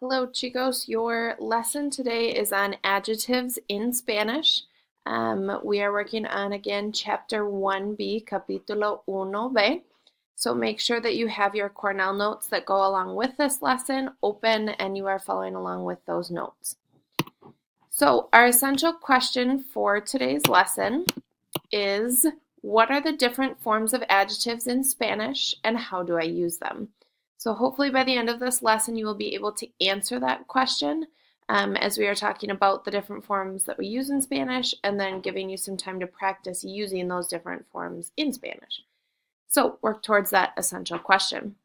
Hello, chicos. Your lesson today is on adjectives in Spanish. We are working on, again, Chapter 1B, Capítulo 1B. So make sure that you have your Cornell notes that go along with this lesson open and you are following along with those notes. So our essential question for today's lesson is, what are the different forms of adjectives in Spanish and how do I use them? So hopefully by the end of this lesson, you will be able to answer that question as we are talking about the different forms that we use in Spanish and then giving you some time to practice using those different forms in Spanish. So work towards that essential question.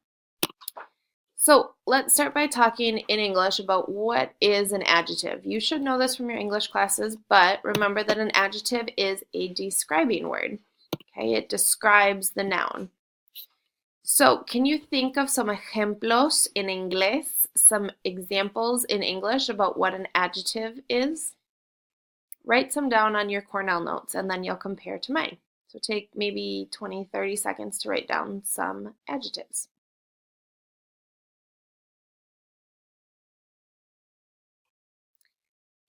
So let's start by talking in English about what is an adjective. You should know this from your English classes, but remember that an adjective is a describing word. Okay, it describes the noun. So can you think of some ejemplos in inglés, some examples in English about what an adjective is? Write some down on your Cornell notes and then you'll compare to mine. So take maybe 20, 30 seconds to write down some adjectives.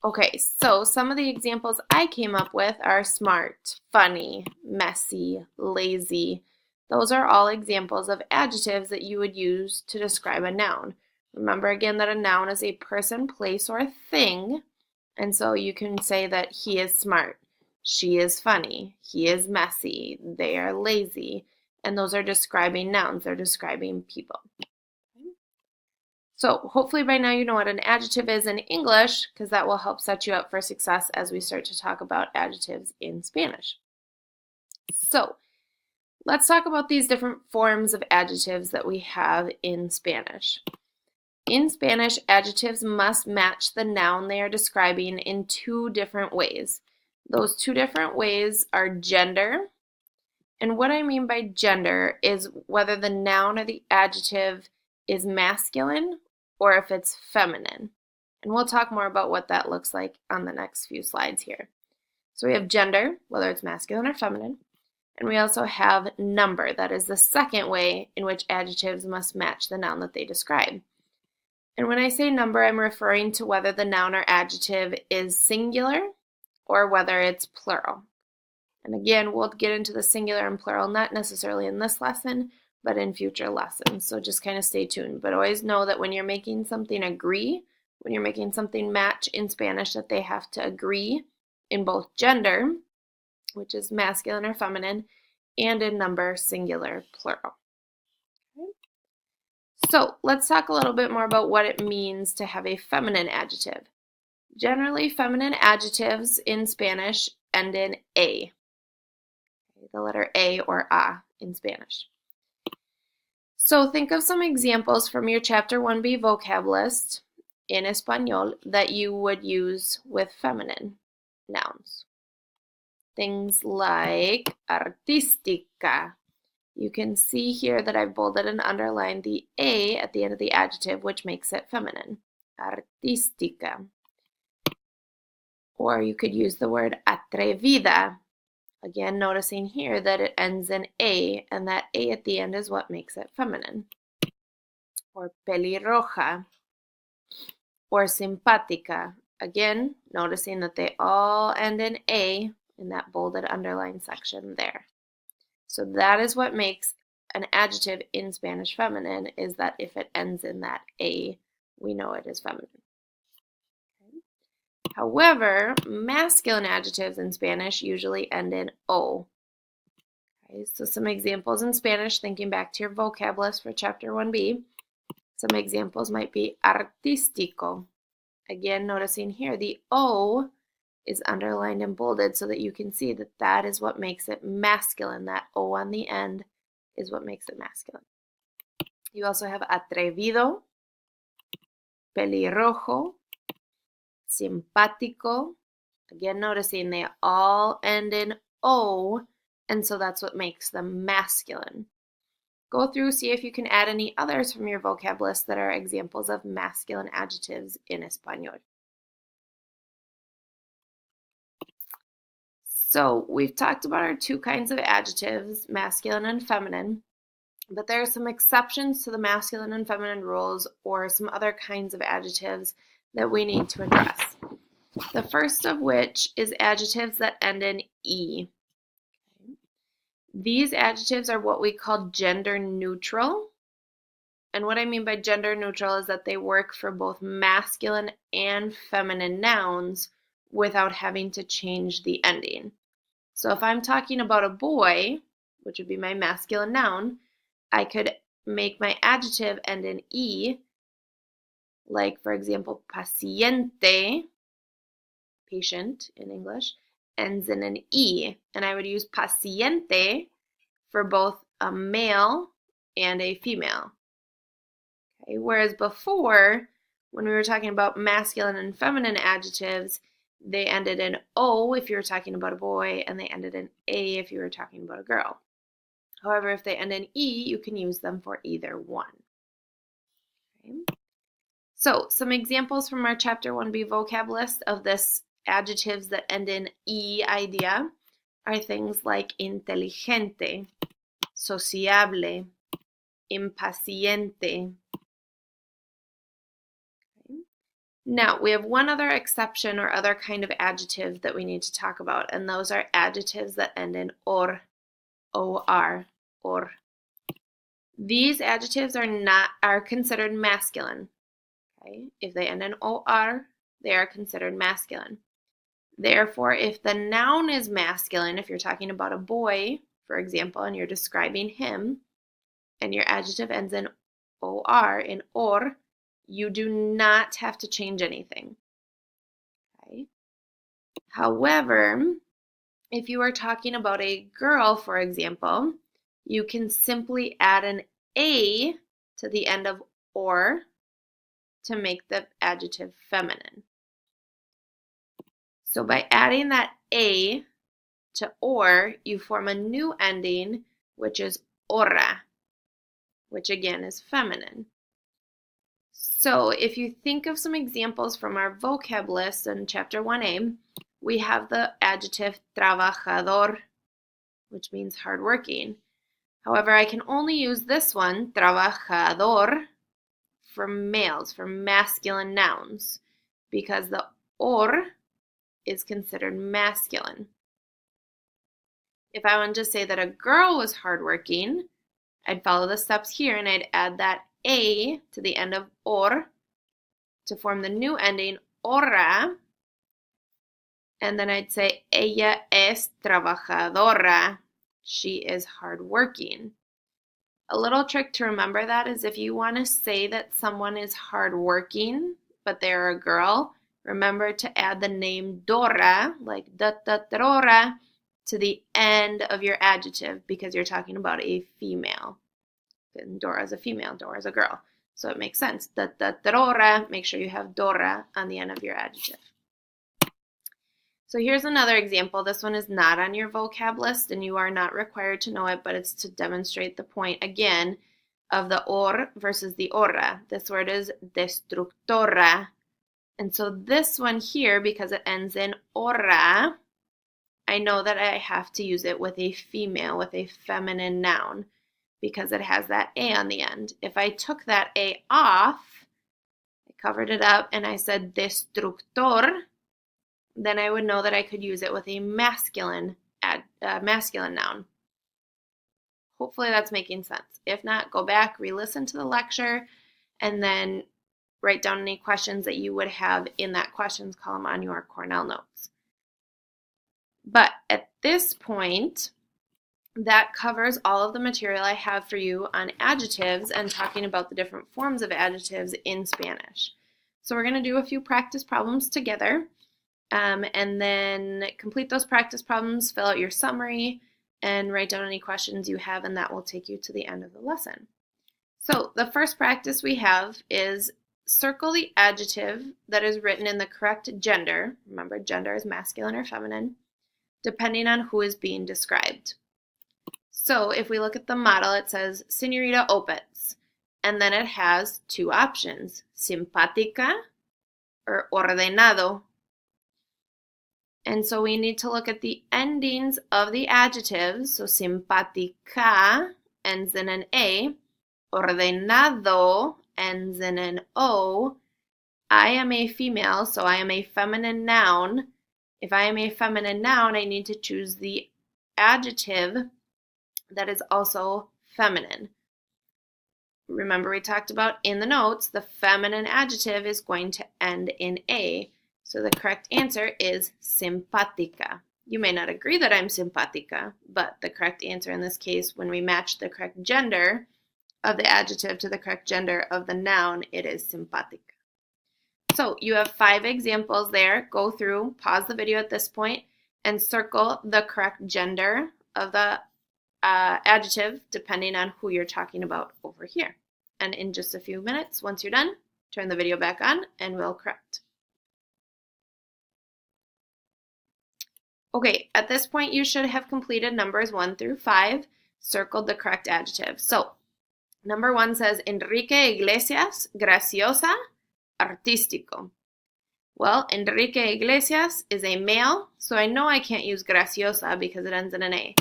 Okay, so some of the examples I came up with are smart, funny, messy, lazy. Those are all examples of adjectives that you would use to describe a noun. Remember again that a noun is a person, place, or thing, and so you can say that he is smart, she is funny, he is messy, they are lazy, and those are describing nouns, they're describing people. So hopefully by now you know what an adjective is in English, because that will help set you up for success as we start to talk about adjectives in Spanish. So let's talk about these different forms of adjectives that we have in Spanish. In Spanish, adjectives must match the noun they are describing in two different ways. Those two different ways are gender, and what I mean by gender is whether the noun or the adjective is masculine or if it's feminine. And we'll talk more about what that looks like on the next few slides here. So we have gender, whether it's masculine or feminine, and we also have number. That is the second way in which adjectives must match the noun that they describe. And when I say number, I'm referring to whether the noun or adjective is singular or whether it's plural. And again, we'll get into the singular and plural, not necessarily in this lesson, but in future lessons. So just kind of stay tuned. But always know that when you're making something agree, when you're making something match in Spanish, that they have to agree in both gender, which is masculine or feminine, and in number, singular, plural. Okay. So let's talk a little bit more about what it means to have a feminine adjective. Generally, feminine adjectives in Spanish end in A. The letter A or A in Spanish. So think of some examples from your Chapter 1B vocab list in Espanol that you would use with feminine nouns. Things like artística. You can see here that I've bolded and underlined the A at the end of the adjective, which makes it feminine. Artística. Or you could use the word atrevida. Again, noticing here that it ends in A, and that A at the end is what makes it feminine. Or pelirroja, or simpática. Again, noticing that they all end in A in that bolded underline section there. So that is what makes an adjective in Spanish feminine, is that if it ends in that A, we know it is feminine. However, masculine adjectives in Spanish usually end in O. Okay, so some examples in Spanish, thinking back to your vocab list for Chapter 1B, some examples might be artístico. Again, noticing here the O is underlined and bolded so that you can see that that is what makes it masculine. That O on the end is what makes it masculine. You also have atrevido, pelirrojo, simpático. Again, noticing they all end in O, and so that's what makes them masculine. Go through, see if you can add any others from your vocab list that are examples of masculine adjectives in Espanol. So we've talked about our two kinds of adjectives, masculine and feminine. But there are some exceptions to the masculine and feminine rules or some other kinds of adjectives that we need to address. The first of which is adjectives that end in E. These adjectives are what we call gender neutral. And what I mean by gender neutral is that they work for both masculine and feminine nouns without having to change the ending. So if I'm talking about a boy, which would be my masculine noun, I could make my adjective end in E, like, for example, paciente, patient in English, ends in an E, and I would use paciente for both a male and a female. Okay? Whereas before, when we were talking about masculine and feminine adjectives, they ended in O if you were talking about a boy, and they ended in A if you were talking about a girl. However, if they end in E, you can use them for either one. Okay? So, some examples from our Chapter 1B vocab list of this adjectives that end in E idea are things like inteligente, sociable, impaciente. Okay. Now, we have one other exception or other kind of adjective that we need to talk about, and those are adjectives that end in or, O-R, or. These adjectives are considered masculine. Okay? If they end in OR, they are considered masculine. Therefore, if the noun is masculine, if you're talking about a boy, for example, and you're describing him, and your adjective ends in OR, in or, you do not have to change anything. Okay? However, if you are talking about a girl, for example, you can simply add an A to the end of or to make the adjective feminine. So by adding that A to or, you form a new ending, which is ora, which again is feminine. So if you think of some examples from our vocab list in Chapter 1A, we have the adjective trabajador, which means hardworking. However, I can only use this one, trabajador, for males, for masculine nouns, because the or is considered masculine. If I wanted to say that a girl was hardworking, I'd follow the steps here and I'd add that A to the end of or to form the new ending, ora, and then I'd say, ella es trabajadora. She is hardworking. A little trick to remember that is if you want to say that someone is hardworking, but they're a girl, remember to add the name Dora, like Dora, to the end of your adjective because you're talking about a female. And Dora is a female, Dora is a girl. So it makes sense. Dora, make sure you have Dora on the end of your adjective. So here's another example. This one is not on your vocab list and you are not required to know it, but it's to demonstrate the point again of the or versus the ora. This word is destructora. And so this one here, because it ends in ora, I know that I have to use it with a female, with a feminine noun, because it has that A on the end. If I took that A off, I covered it up and I said destructor, then I would know that I could use it with a masculine noun. Hopefully that's making sense. If not, go back, re-listen to the lecture, and then write down any questions that you would have in that questions column on your Cornell notes. But at this point, that covers all of the material I have for you on adjectives and talking about the different forms of adjectives in Spanish. So we're going to do a few practice problems together. And then complete those practice problems, fill out your summary, and write down any questions you have, and that will take you to the end of the lesson. So the first practice we have is circle the adjective that is written in the correct gender. Remember, gender is masculine or feminine, depending on who is being described. So if we look at the model, it says Señorita Opitz, and then it has two options, simpática or ordenado. And so we need to look at the endings of the adjectives. So simpática ends in an A. Ordenado ends in an O. I am a female, so I am a feminine noun. If I am a feminine noun, I need to choose the adjective that is also feminine. Remember, we talked about in the notes, the feminine adjective is going to end in A. So the correct answer is simpática. You may not agree that I'm simpática, but the correct answer in this case, when we match the correct gender of the adjective to the correct gender of the noun, it is simpática. So you have 5 examples there. Go through, pause the video at this point, and circle the correct gender of the adjective depending on who you're talking about over here. And in just a few minutes, once you're done, turn the video back on and we'll correct. Okay, at this point you should have completed numbers 1 through 5, circled the correct adjective. So, number 1 says, Enrique Iglesias, graciosa, artístico. Well, Enrique Iglesias is a male, so I know I can't use graciosa because it ends in an A.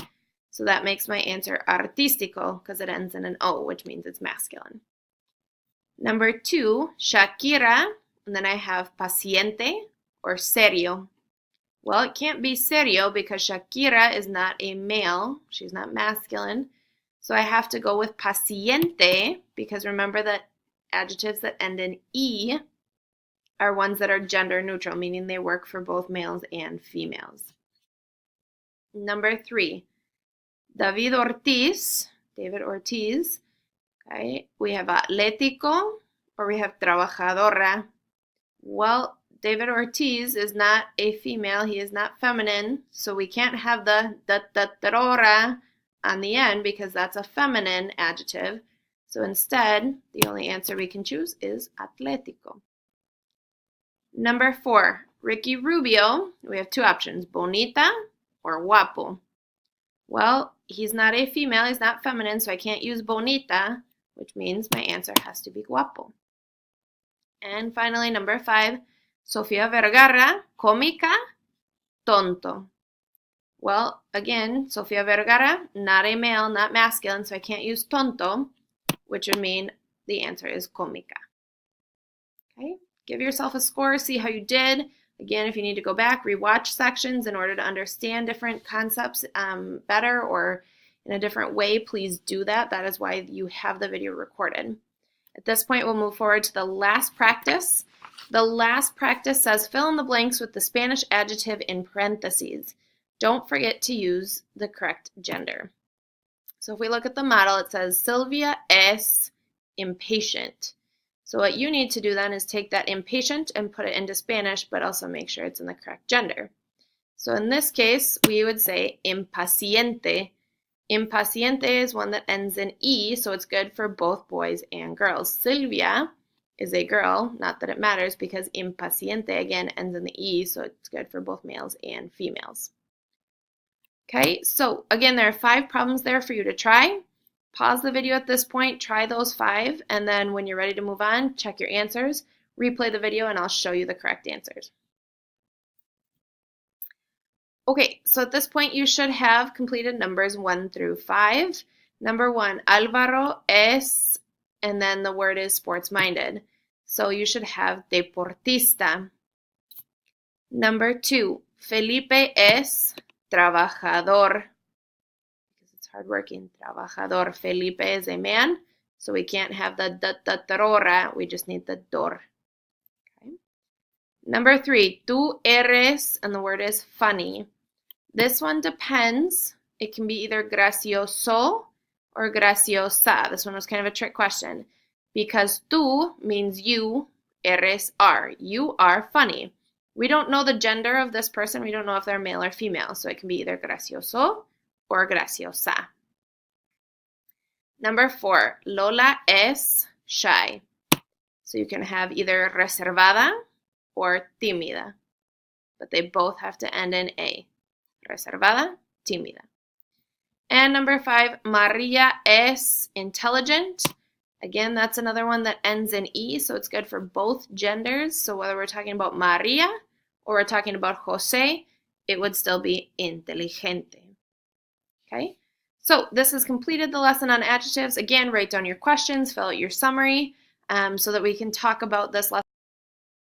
So that makes my answer artístico because it ends in an O, which means it's masculine. Number 2, Shakira, and then I have paciente or serio. Well, it can't be serio because Shakira is not a male. She's not masculine. So I have to go with paciente because remember that adjectives that end in E are ones that are gender neutral, meaning they work for both males and females. Number 3, David Ortiz. Okay, we have atlético or we have trabajadora. Well, David Ortiz is not a female. He is not feminine, so we can't have the da on the end because that's a feminine adjective. So instead, the only answer we can choose is atlético. Number 4, Ricky Rubio. We have 2 options, bonita or guapo. Well, he's not a female, he's not feminine, so I can't use bonita, which means my answer has to be guapo. And finally, number 5, Sofia Vergara, cómica, tonto. Well, again, Sofia Vergara, not a male, not masculine, so I can't use tonto, which would mean the answer is cómica. Okay, give yourself a score, see how you did. Again, if you need to go back, rewatch sections in order to understand different concepts better or in a different way, please do that. That is why you have the video recorded. At this point, we'll move forward to the last practice. The last practice says fill in the blanks with the Spanish adjective in parentheses. Don't forget to use the correct gender. So if we look at the model, it says Silvia es impatient. So what you need to do then is take that impatient and put it into Spanish, but also make sure it's in the correct gender. So in this case, we would say impaciente. Impaciente is one that ends in E, so it's good for both boys and girls. Silvia is a girl, not that it matters because impaciente again ends in the E, so it's good for both males and females. Okay, so again, there are 5 problems there for you to try. Pause the video at this point, try those 5, and then when you're ready to move on, check your answers, replay the video, and I'll show you the correct answers. Okay, so at this point, you should have completed numbers 1 through 5. Number 1, Álvaro es, and then the word is sports-minded. So you should have deportista. Number 2, Felipe es trabajador. Hardworking, trabajador. Felipe is a man, so we can't have the da, we just need the dor. Okay. Number 3, tú eres, and the word is funny. This one depends. It can be either gracioso or graciosa. This one was kind of a trick question because tú means you, eres are. You are funny. We don't know the gender of this person. We don't know if they're male or female, so it can be either gracioso or graciosa. Number 4, Lola es shy. So you can have either reservada or tímida, but they both have to end in A. Reservada, tímida. And number 5, Maria es intelligent. Again, that's another one that ends in E, so it's good for both genders. So whether we're talking about Maria or we're talking about Jose, it would still be inteligente. Okay, So this has completed the lesson on adjectives. Again, write down your questions, fill out your summary so that we can talk about this lesson